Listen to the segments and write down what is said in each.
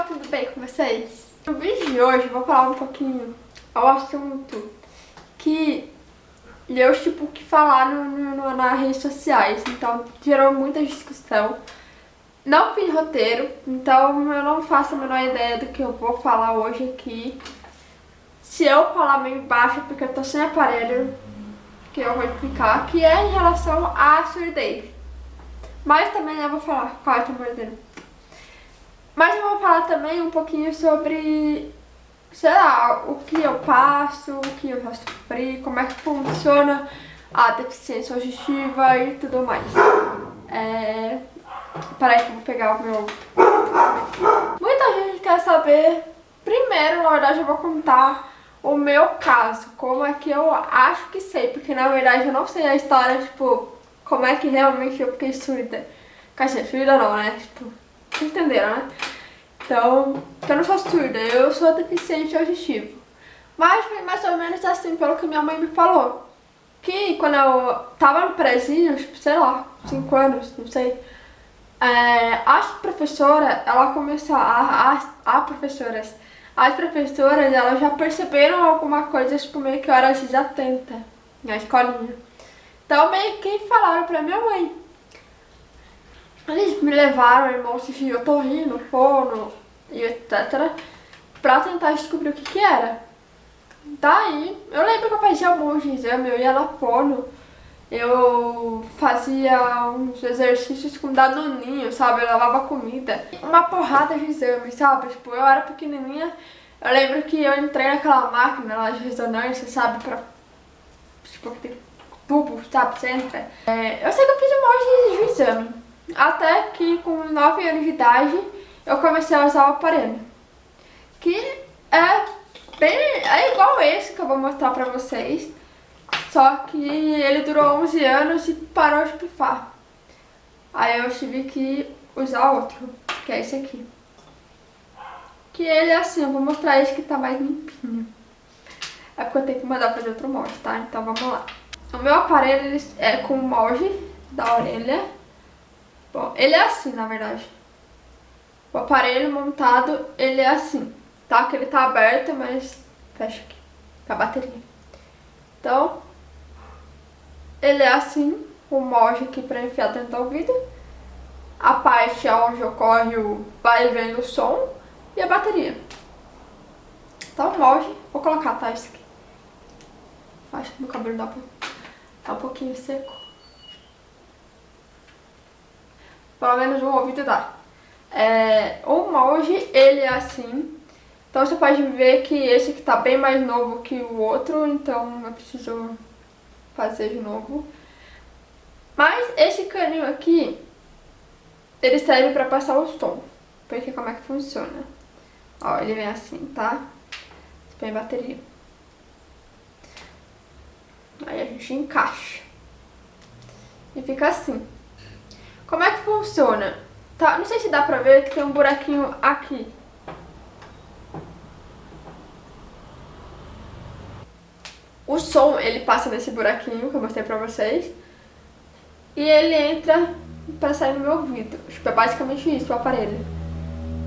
pessoal, tudo bem com vocês? No vídeo de hoje eu vou falar um pouquinho ao assunto que deu tipo o que falar nas redes sociais, então gerou muita discussão. Não fiz roteiro, então eu não faço a menor ideia do que eu vou falar hoje aqui. Se eu falar meio baixo é porque eu tô sem aparelho, que eu vou explicar, que é em relação à surdez. Mas também eu vou falar, qual tá mordendo. Mas eu vou falar também um pouquinho sobre, sei lá, o que eu passo, o que eu já sofri, como é que funciona a deficiência auditiva e tudo mais. Peraí que eu vou pegar o meu... Muita gente quer saber, primeiro, na verdade eu vou contar o meu caso, como é que eu acho que sei, porque na verdade eu não sei a história, tipo, como é que realmente eu fiquei surda. Quer dizer, surda não, né? Tipo, vocês entenderam, né? Então, eu não sou surda, eu sou deficiente auditivo. Mas foi mais ou menos assim, pelo que minha mãe me falou. Que quando eu tava no prezinho, tipo, sei lá, 5 anos, não sei. A professora, ela começou, as professoras, elas já perceberam alguma coisa, tipo, meio que eu era desatenta na escolinha. Então, meio que falaram pra minha mãe. Eles me levaram em bolsas de otorrino, fono e etc. pra tentar descobrir o que era. Daí, eu lembro que eu fazia um monte de exame, eu ia na fono, eu fazia uns exercícios com danoninho, sabe? Eu lavava comida. Uma porrada de exames, sabe? Tipo, eu era pequenininha, eu lembro que eu entrei naquela máquina lá de ressonância, sabe? Pra, tipo, tem tubo, sabe? Você entra. Eu sei que eu fiz um monte de exame. Até que com 9 anos de idade eu comecei a usar o aparelho. Que é igual esse que eu vou mostrar pra vocês. Só que ele durou 11 anos e parou de pifar. Aí eu tive que usar outro, que é esse aqui. Que ele é assim, eu vou mostrar esse que tá mais limpinho. É porque eu tenho que mandar fazer outro molde, tá? Então vamos lá. O meu aparelho ele é com o molde da orelha. Bom, ele é assim, na verdade. O aparelho montado, ele é assim, tá? Que ele tá aberto, mas fecha aqui, com a bateria. Então, ele é assim, o molde aqui pra enfiar dentro do ouvido. A parte onde ocorre o vai e vem do som e a bateria. Então, o molde, vou colocar, tá? Isso aqui. Acho que meu cabelo tá um pouquinho seco. Pelo menos um ouvido dá. O molde, ele é assim. Então você pode ver que esse aqui tá bem mais novo que o outro, então eu preciso fazer de novo. Mas esse caninho aqui, ele serve pra passar o som. Porque como é que funciona? Ó, ele vem assim, tá? Põe bateria. Aí a gente encaixa. E fica assim. Como é que funciona? Tá, não sei se dá pra ver que tem um buraquinho aqui. O som, ele passa nesse buraquinho que eu mostrei pra vocês. E ele entra pra sair no meu ouvido. Tipo, é basicamente isso, o aparelho.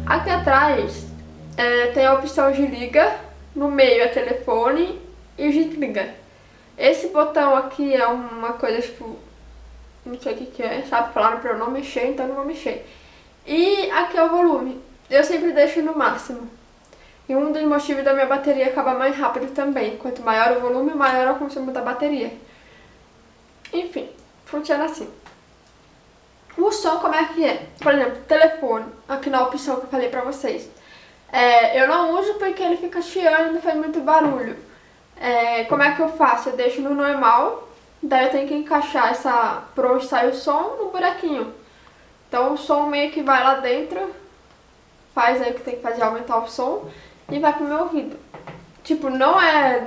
Aqui atrás tem a opção de liga. No meio é telefone e desliga. Esse botão aqui é uma coisa, tipo, não sei o que é, sabe? Falaram pra eu não mexer, então eu não vou mexer. E aqui é o volume. Eu sempre deixo no máximo. E um dos motivos da minha bateria acabar mais rápido também. Quanto maior o volume, maior é o consumo da bateria. Enfim, funciona assim. O som, como é que é? Por exemplo, telefone, aqui na opção que eu falei pra vocês. Eu não uso porque ele fica chiando e não faz muito barulho. Como é que eu faço? Eu deixo no normal, daí eu tenho que encaixar por onde sai o som no buraquinho. Então o som meio que vai lá dentro, faz aí o que tem que fazer, aumentar o som e vai pro meu ouvido. Tipo, não é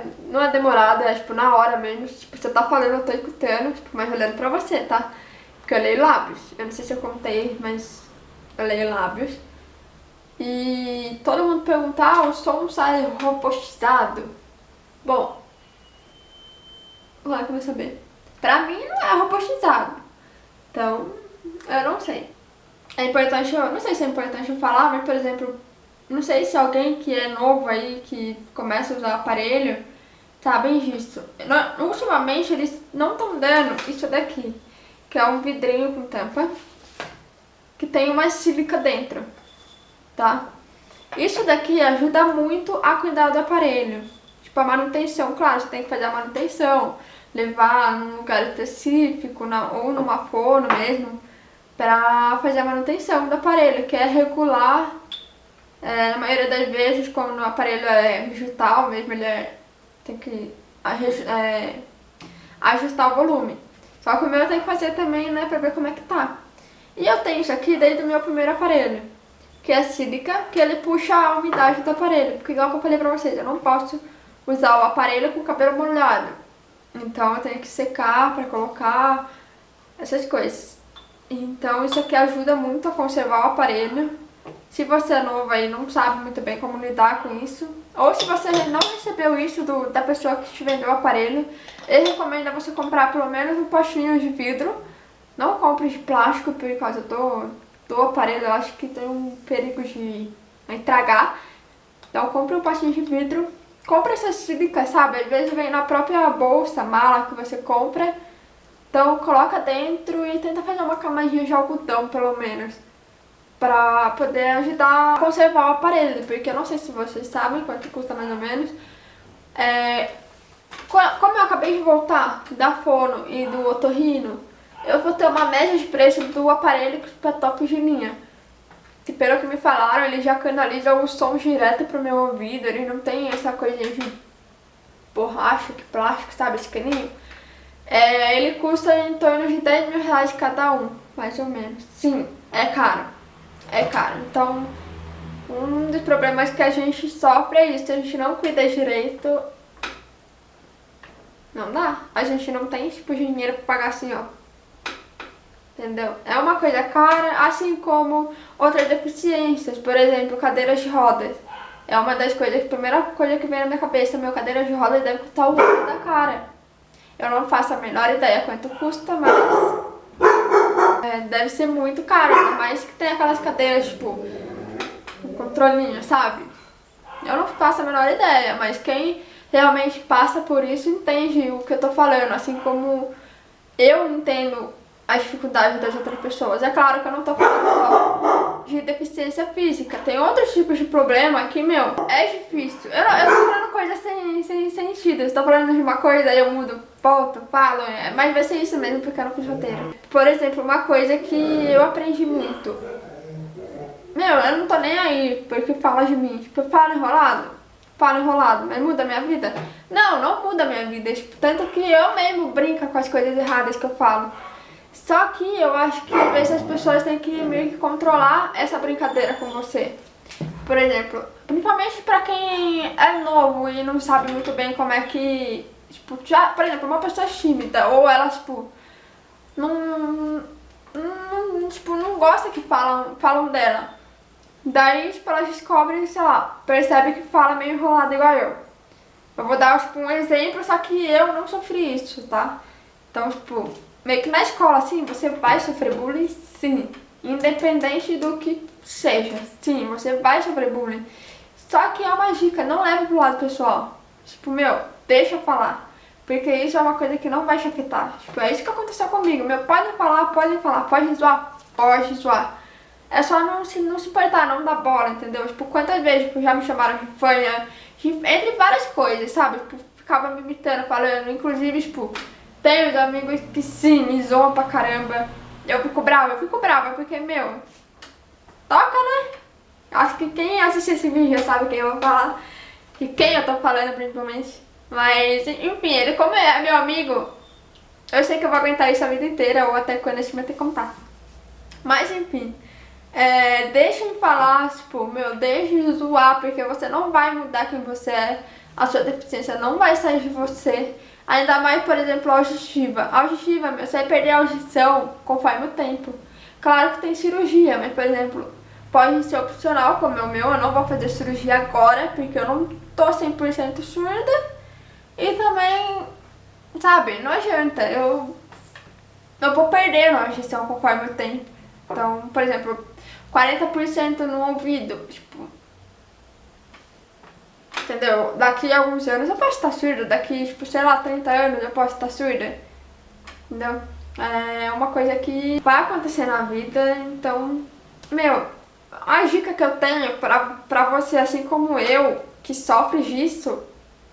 demorado, é tipo na hora mesmo. Tipo, você tá falando, eu tô escutando, tipo, mas olhando pra você, tá? Porque eu leio lábios. Eu não sei se eu contei, mas eu leio lábios. E todo mundo pergunta, o som sai robotizado. Bom, lá que eu vou saber. Pra mim não é robotizado. Então, eu não sei. É importante, eu não sei se é importante eu falar, mas por exemplo, não sei se alguém que é novo aí, que começa a usar o aparelho, sabem disso. Ultimamente eles não estão dando isso daqui, que é um vidrinho com tampa, que tem uma sílica dentro, tá? Isso daqui ajuda muito a cuidar do aparelho. Tipo, a manutenção, claro, você tem que fazer a manutenção, levar num lugar específico, ou numa fono mesmo, pra fazer a manutenção do aparelho, que é regular, na maioria das vezes, quando o aparelho é digital mesmo, tem que ajustar o volume. Só que o meu tem que fazer também, né, pra ver como é que tá. E eu tenho isso aqui desde o meu primeiro aparelho, que é sílica, que ele puxa a umidade do aparelho. Porque igual que eu falei pra vocês, eu não posso usar o aparelho com o cabelo molhado. Então eu tenho que secar pra colocar essas coisas. Então isso aqui ajuda muito a conservar o aparelho. Se você é novo aí e não sabe muito bem como lidar com isso, ou se você não recebeu isso da pessoa que te vendeu o aparelho, eu recomendo você comprar pelo menos um potinho de vidro. Não compre de plástico por causa do aparelho, eu acho que tem um perigo de estragar. Então compre um potinho de vidro. Compre essa sílica, sabe? Às vezes vem na própria bolsa, mala que você compra. Então coloca dentro e tenta fazer uma camadinha de algodão, pelo menos, pra poder ajudar a conservar o aparelho. Porque eu não sei se vocês sabem quanto custa mais ou menos. Como eu acabei de voltar da fono e do otorrino, eu vou ter uma média de preço do aparelho para top de linha. Que pelo que me falaram, ele já canaliza o som direto pro meu ouvido, ele não tem essa coisinha de borracha, que plástico, sabe, esse caninho. Ele custa em torno de 10 mil reais cada um, mais ou menos. Sim, é caro. É caro. Então, um dos problemas que a gente sofre é isso, se a gente não cuida direito, não dá. A gente não tem tipo de dinheiro pra pagar assim, ó. Entendeu? É uma coisa cara, assim como outras deficiências, por exemplo, cadeiras de rodas. É uma das coisas, a primeira coisa que vem na minha cabeça, meu cadeira de rodas deve custar o olho da cara. Eu não faço a menor ideia quanto custa, mas deve ser muito caro, ainda mais que tem aquelas cadeiras, tipo, com controlinho, sabe? Eu não faço a menor ideia, mas quem realmente passa por isso entende o que eu tô falando, assim como eu entendo as dificuldades das outras pessoas. É claro que eu não tô falando só de deficiência física. Tem outros tipos de problema que, meu, é difícil. Eu tô falando coisas sem sentido. Eu tô falando de uma coisa, aí eu mudo, volto, falo. Mas vai ser isso mesmo, porque eu não fiz roteiro. Por exemplo, uma coisa que eu aprendi muito. Meu, eu não tô nem aí porque fala de mim. Tipo, fala enrolado, mas muda a minha vida? Não muda a minha vida. Tipo, tanto que eu mesmo brinco com as coisas erradas que eu falo. Só que eu acho que às vezes as pessoas têm que meio que controlar essa brincadeira com você. Por exemplo, principalmente pra quem é novo e não sabe muito bem como é que, tipo, por exemplo, uma pessoa tímida ou ela, tipo, não gosta que falam dela. Daí, tipo, elas descobrem, sei lá, percebe que fala meio enrolado igual eu. Eu vou dar, tipo, um exemplo, só que eu não sofri isso, tá? Então, tipo, meio que na escola, assim, você vai sofrer bullying, sim. Independente do que seja. Sim, você vai sofrer bullying. Só que é uma dica, não leve pro lado pessoal. Tipo, meu, deixa eu falar. Porque isso é uma coisa que não vai te afetar. Tipo, é isso que aconteceu comigo. Meu, pode falar, pode zoar. É só não se importar, não dar bola, entendeu? Tipo, quantas vezes tipo, já me chamaram de fanha, entre várias coisas, sabe? Tipo, ficava me imitando, falando. Inclusive, tipo, tem os amigos que sim, me zoam pra caramba. Eu fico brava, porque, meu, toca, né? Acho que quem assiste esse vídeo já sabe quem eu vou falar. E quem eu tô falando, principalmente. Mas, enfim, ele como é meu amigo, eu sei que eu vou aguentar isso a vida inteira, ou até quando esse momento contar. Mas, enfim, deixa eu falar, tipo, meu, deixa de zoar, porque você não vai mudar quem você é. A sua deficiência não vai sair de você. Ainda mais, por exemplo, a auditiva. A auditiva, meu, você vai perder a audição conforme o tempo. Claro que tem cirurgia, mas, por exemplo, pode ser opcional, como é o meu. Eu não vou fazer cirurgia agora, porque eu não tô 100% surda. E também, sabe, não adianta. Eu vou perder a audição conforme o tempo. Então, por exemplo, 40% no ouvido, tipo, entendeu? Daqui a alguns anos eu posso estar surda, daqui, tipo, sei lá, 30 anos eu posso estar surda, entendeu? É uma coisa que vai acontecer na vida, então, meu, a dica que eu tenho pra você, assim como eu, que sofre disso,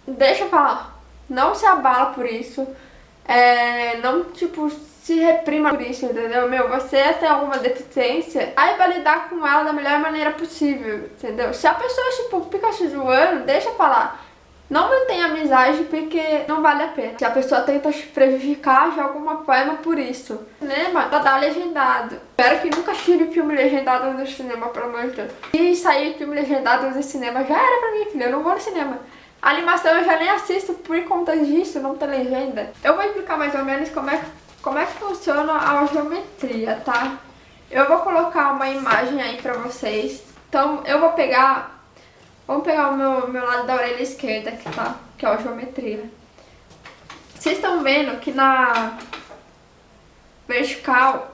deixa pra lá. Não se abala por isso. Não, tipo, se reprima por isso, entendeu? Meu, você tem alguma deficiência, aí vai lidar com ela da melhor maneira possível, entendeu? Se a pessoa, tipo, fica se zoando, deixa pra lá. Não mantenha amizade porque não vale a pena. Se a pessoa tenta te prejudicar de alguma forma por isso. Cinema, pra dar legendado. Espero que nunca tire filme legendado no cinema, pelo amor de Deus. Se sair filme legendado no cinema, já era pra mim, filho. Eu não vou no cinema. A animação eu já nem assisto por conta disso, não tem legenda. Eu vou explicar mais ou menos como é que funciona a geometria, tá? Eu vou colocar uma imagem aí pra vocês. Então eu vou pegar... Vamos pegar o meu lado da orelha esquerda aqui, tá? Que é a geometria. Vocês estão vendo que na vertical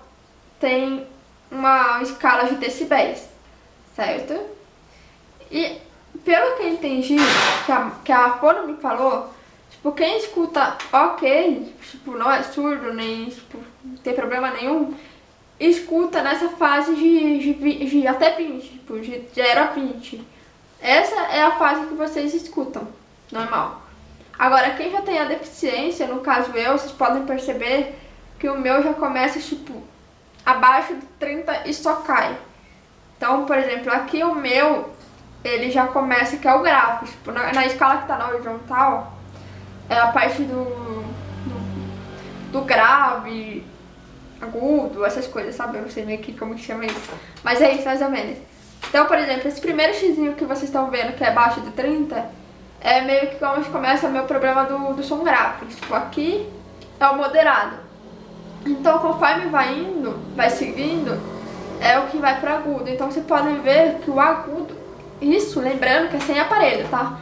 tem uma escala de decibéis, certo? E pelo que eu entendi, que a Fono me falou, tipo, quem escuta ok, tipo, não é surdo, nem, tipo, não tem problema nenhum, escuta nessa fase de até 20, tipo, de 0 a 20. Essa é a fase que vocês escutam, normal. Agora, quem já tem a deficiência, no caso eu, vocês podem perceber que o meu já começa, tipo, abaixo de 30 e só cai. Então, por exemplo, aqui o meu, ele já começa, que é o grave. Tipo, na escala que tá na horizontal, é a parte do grave, agudo, essas coisas, sabe? Eu não sei meio que como que chama isso. Mas é isso, mais ou menos. Então, por exemplo, esse primeiro xizinho que vocês estão vendo, que é abaixo de 30, é meio que como começa o meu problema do som grave. Tipo, aqui é o moderado. Então, conforme vai indo, vai seguindo, é o que vai pro agudo. Então, vocês podem ver que o agudo, isso, lembrando que é sem aparelho, tá?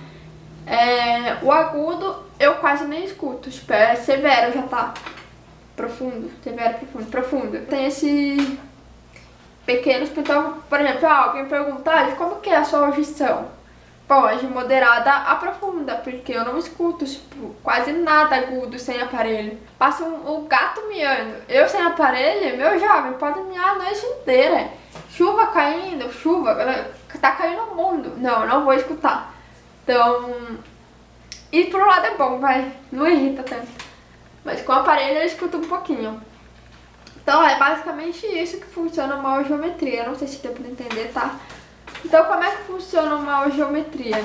O agudo eu quase nem escuto. Tipo, é severo, já tá profundo, severo, profundo. Tem esse... pequenos, então, por exemplo, alguém perguntar como que é a sua audição? Bom, é de moderada a profunda, porque eu não escuto, tipo, quase nada agudo sem aparelho. Passa um gato miando. Eu sem aparelho, meu jovem, pode miar a noite inteira. Chuva caindo, chuva, tá caindo o mundo. Não, não vou escutar. Então, e por um lado é bom, vai, não irrita tanto. Mas com o aparelho eu escuto um pouquinho. Então é basicamente isso que funciona uma algeometria. Não sei se deu pra entender, tá? Então como é que funciona uma algeometria?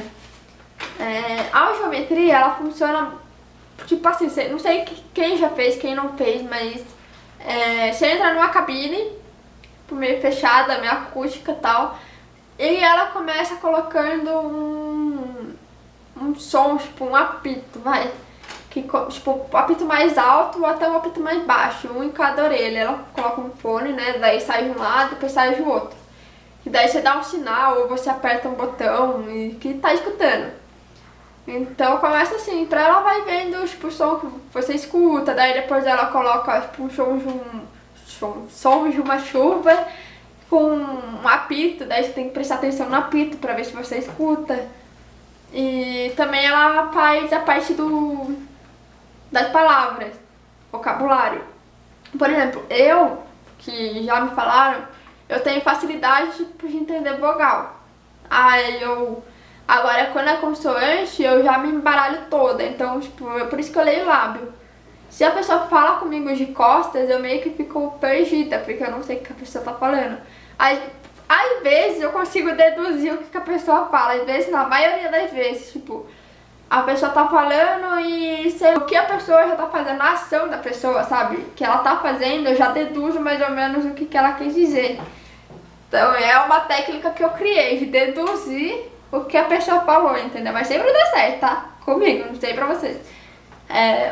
A algeometria, ela funciona tipo assim, não sei quem já fez, quem não fez, mas você entra numa cabine meio fechada, meio acústica e tal, e ela começa colocando um som, tipo um apito, vai. Que, tipo, o apito mais alto ou até o apito mais baixo, um em cada orelha. Ela coloca um fone, né, daí sai de um lado, depois sai do outro. E daí você dá um sinal ou você aperta um botão e que tá escutando. Então começa assim, pra ela vai vendo, tipo, o som que você escuta, daí depois ela coloca, tipo, um som de uma chuva com um apito, daí você tem que prestar atenção no apito pra ver se você escuta. E também ela faz a parte das palavras, vocabulário. Por exemplo, eu, que já me falaram, eu tenho facilidade tipo, de entender vogal. Agora quando é consoante, eu já me embaralho toda, então tipo, por isso que eu leio lábio. Se a pessoa fala comigo de costas, eu meio que fico perdida, porque eu não sei o que a pessoa tá falando. Às vezes eu consigo deduzir o que a pessoa fala, às vezes, na maioria das vezes, tipo, a pessoa tá falando e sei o que a pessoa já tá fazendo, a ação da pessoa, sabe? Que ela tá fazendo, eu já deduzo mais ou menos o que ela quis dizer. Então é uma técnica que eu criei, de deduzir o que a pessoa falou, entendeu? Mas sempre dá certo, tá? Comigo, não sei pra vocês.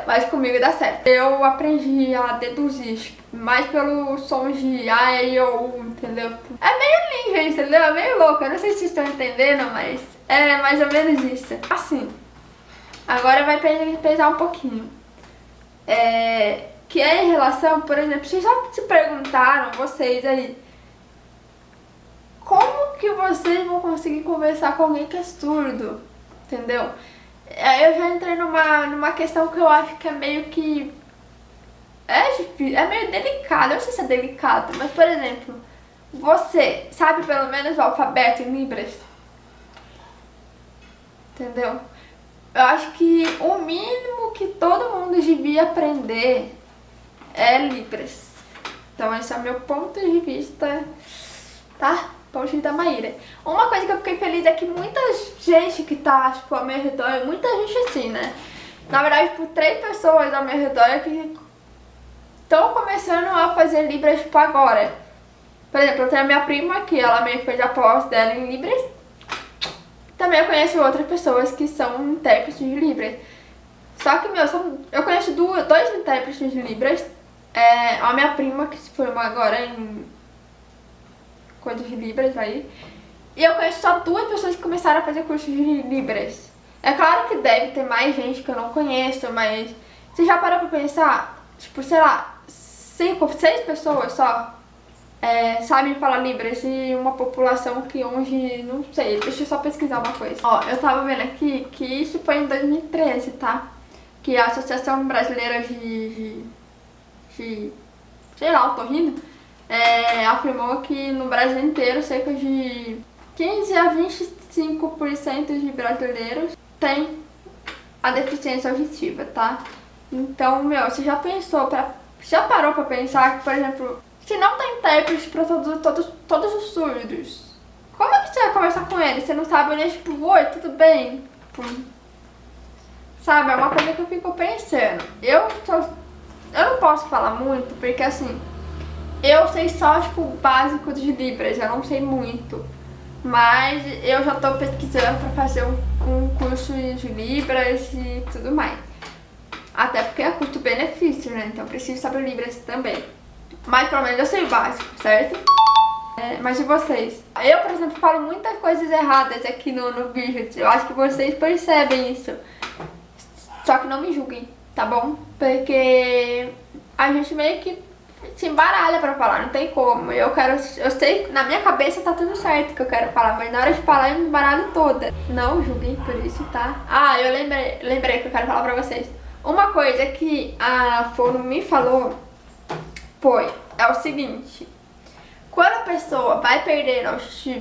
Mas comigo dá certo. Eu aprendi a deduzir mais pelo som de A, E, O, U, entendeu? É meio ninja, entendeu? É meio louco. Eu não sei se vocês estão entendendo, mas é mais ou menos isso. Assim, agora vai pesar um pouquinho. Que é em relação, por exemplo, vocês já se perguntaram, vocês aí, como que vocês vão conseguir conversar com alguém que é surdo? entendeu? Eu já entrei numa questão que eu acho que é meio que... É meio delicado, eu não sei se é delicado, mas por exemplo, você sabe pelo menos o alfabeto em Libras? Entendeu? Eu acho que o mínimo que todo mundo devia aprender é Libras. Então esse é o meu ponto de vista, tá? Ponto de vista da Maíra. Uma coisa que eu fiquei feliz é que muita gente que tá, tipo, ao meu redor, muita gente assim, né? Na verdade, tipo, 3 pessoas ao meu redor que estão começando a fazer Libras, tipo, agora. Por exemplo, eu tenho a minha prima que ela meio que fez a pós dela em Libras. Também eu conheço outras pessoas que são intérpretes de Libras. Só que, eu conheço dois intérpretes de Libras. A minha prima, que se formou agora em coisas de Libras aí. E eu conheço só 2 pessoas que começaram a fazer cursos de Libras. É claro que deve ter mais gente que eu não conheço, mas você já parou pra pensar? Tipo, sei lá, 5, 6 pessoas só sabem falar Libras e uma população que hoje, não sei, deixa eu só pesquisar uma coisa. Ó, eu tava vendo aqui que isso foi em 2013, tá? Que a Associação Brasileira de sei lá, otorrino, afirmou que no Brasil inteiro cerca de 15 a 25% de brasileiros têm a deficiência auditiva, tá? Então, você já parou pra pensar que, por exemplo, se não tem intérprete pra todos os surdos, como é que você vai conversar com eles? Você não sabe nem, tipo, oi, tudo bem? Sabe, é uma coisa que eu fico pensando. Eu não posso falar muito, porque assim, eu sei só, tipo, o básico de Libras, eu não sei muito. Mas eu já tô pesquisando pra fazer um curso de Libras e tudo mais. Até porque é custo-benefício, né? Então eu preciso saber Libras também. Mas pelo menos eu sei o básico, certo? Mas e vocês? Eu, por exemplo, falo muitas coisas erradas aqui no vídeo. Eu acho que vocês percebem isso. Só que não me julguem, tá bom? Porque a gente meio que se embaralha pra falar, não tem como. Eu sei, na minha cabeça tá tudo certo que eu quero falar, mas na hora de falar eu me embaralho toda. Não julguem por isso, tá? Ah, eu lembrei que eu quero falar pra vocês. Uma coisa que a Fono me falou é o seguinte: quando a pessoa vai perder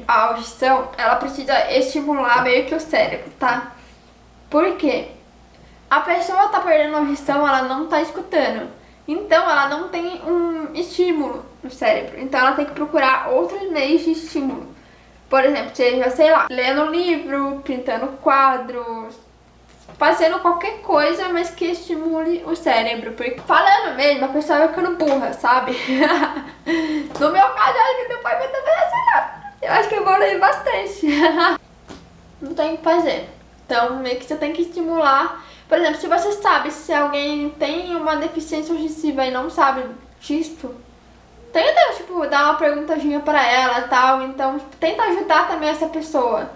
a audição, ela precisa estimular meio que o cérebro, tá? Por quê? A pessoa tá perdendo a audição, ela não tá escutando. Então ela não tem um estímulo no cérebro. Então ela tem que procurar outros meios de estímulo. Por exemplo, seja, sei lá, lendo um livro, pintando quadros, fazendo qualquer coisa, mas que estimule o cérebro. Porque falando mesmo, a pessoa vai ficando burra, sabe? No meu caso, eu acho que depois vai também assim, eu acho que eu evoluí bastante. Não tem o que fazer. Então meio que você tem que estimular. Por exemplo, se você sabe se alguém tem uma deficiência auditiva e não sabe disso, tenta, tipo, dar uma perguntadinha pra ela e tal. Então, tenta ajudar também essa pessoa.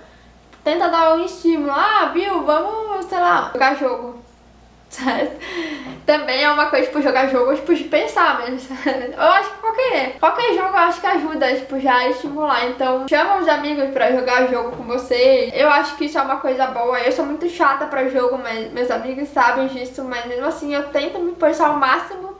Tenta dar um estímulo. Ah, viu? Vamos, sei lá, jogar jogo. Certo? Também é uma coisa, tipo, jogar jogo, tipo, de pensar mesmo. Eu acho que qualquer jogo eu acho que ajuda, tipo, já a estimular. Então, chama os amigos pra jogar jogo com você. Eu acho que isso é uma coisa boa. Eu sou muito chata pra jogo, mas meus amigos sabem disso. Mas mesmo assim, eu tento me forçar ao máximo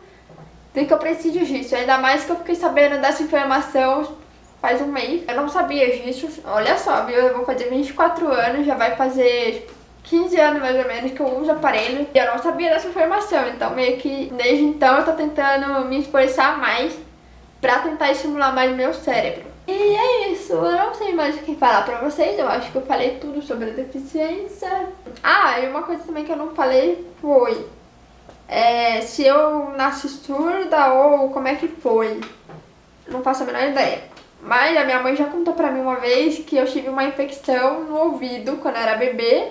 de que eu preciso disso. Ainda mais que eu fiquei sabendo dessa informação faz um mês. Eu não sabia disso. Olha só, viu? Eu vou fazer 24 anos, já vai fazer, tipo, 15 anos mais ou menos que eu uso aparelho e eu não sabia dessa informação, então meio que desde então eu tô tentando me esforçar mais pra tentar estimular mais o meu cérebro. E é isso, eu não sei mais o que falar pra vocês, eu acho que eu falei tudo sobre a deficiência. Ah, e uma coisa também que eu não falei foi se eu nasci surda ou como é que foi, não faço a menor ideia. Mas a minha mãe já contou pra mim uma vez que eu tive uma infecção no ouvido quando eu era bebê.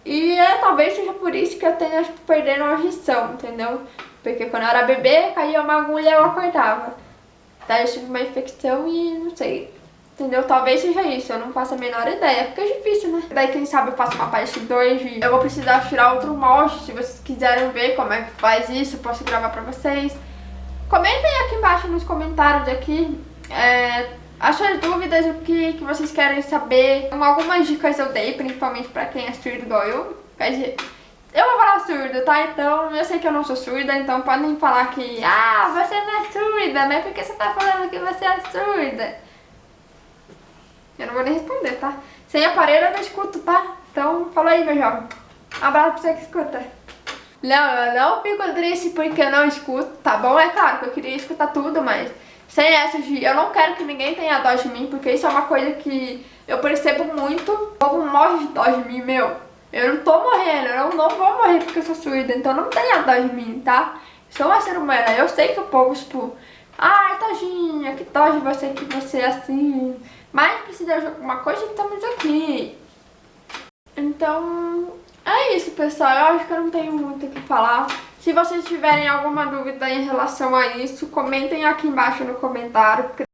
E talvez seja por isso que eu tenha, tipo, perdendo a audição, entendeu? Porque quando eu era bebê, caía uma agulha e eu acordava. Daí eu tive uma infecção e não sei, entendeu? Talvez seja isso, eu não faço a menor ideia, porque é difícil, né? Daí quem sabe eu faço uma parte 2 e eu vou precisar tirar outro molde. Se vocês quiserem ver como é que faz isso, eu posso gravar pra vocês. Comentem aqui embaixo nos comentários aqui as suas dúvidas, o que vocês querem saber. Algumas dicas eu dei, principalmente pra quem é surdo igual eu. Quer dizer, eu vou falar surdo, tá? Então, eu sei que eu não sou surda, então podem falar que você não é surda, mas por que você tá falando que você é surda? Eu não vou nem responder, tá? Sem aparelho eu não escuto, tá? Então, fala aí, meu jovem. Abraço pra você que escuta. Não, eu não fico triste porque eu não escuto, tá bom? É claro que eu queria escutar tudo, mas sem essa de... Eu não quero que ninguém tenha dó de mim, porque isso é uma coisa que eu percebo muito. O povo morre de dó de mim, meu. Eu não tô morrendo, eu não vou morrer porque eu sou surda, então não tenha dó de mim, tá? Sou uma ser humana, eu sei que o povo, tipo... Ai, tadinha, que dó de você que você é assim. Mas precisa de alguma coisa, estamos aqui. Então, é isso, pessoal. Eu acho que eu não tenho muito o que falar. Se vocês tiverem alguma dúvida em relação a isso, comentem aqui embaixo no comentário, porque